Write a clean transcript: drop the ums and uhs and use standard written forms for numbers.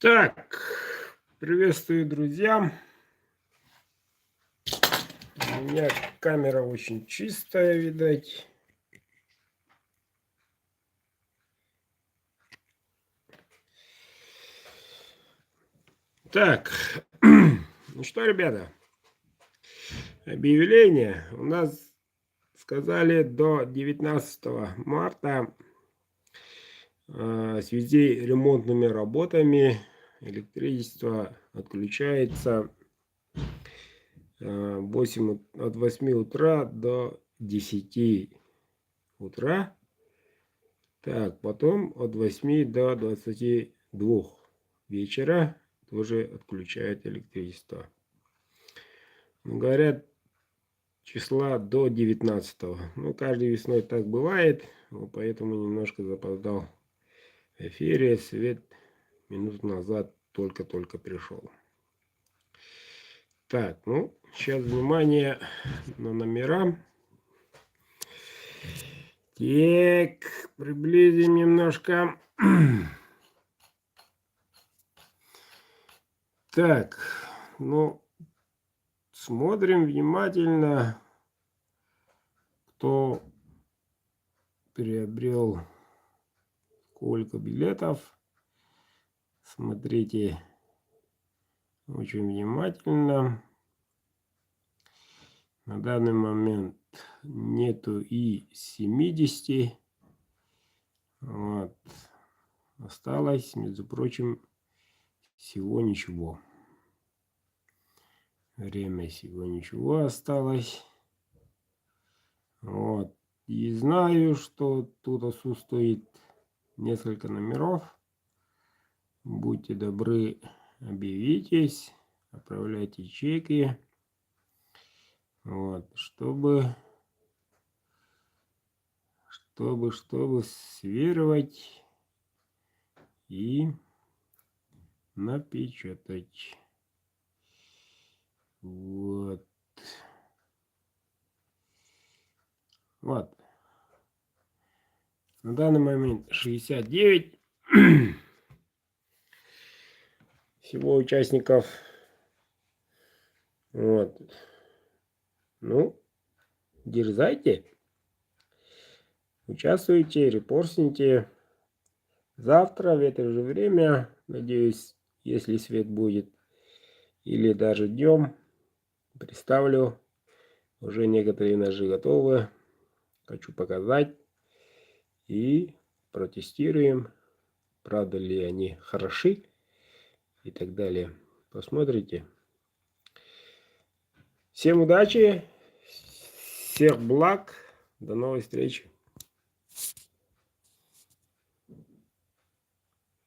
Так, приветствую, друзья. У меня камера очень чистая, видать. Так, ну что, ребята, объявление. У нас сказали до 19 марта в связи с ремонтными работами электричество отключается от 8 утра до 10 утра. Так, потом от 8 до 22 вечера тоже отключают электричество. Говорят, числа до 19. Ну, каждой весной так бывает, поэтому немножко запоздал в эфире. Свет минут назад только-только пришел. Так, ну, сейчас внимание на номера. Так, приблизим немножко. Так, ну, смотрим внимательно, кто приобрел сколько билетов. Смотрите очень внимательно. На данный момент нету и 70. Вот. Осталось, между прочим, всего ничего. Время всего ничего осталось. Вот. И знаю, что тут отсутствует несколько номеров. Будьте добры, объявитесь, отправляйте чеки. Вот, чтобы сверивать и напечатать. Вот. Вот. На данный момент 69 всего участников. Вот. Ну, дерзайте. Участвуйте, репостните. Завтра в это же время, надеюсь, если свет будет, или даже днем, представлю. Уже некоторые ножи готовы. Хочу показать. И протестируем, правда ли они хороши и так далее. Посмотрите. Всем удачи, всех благ, до новой встречи.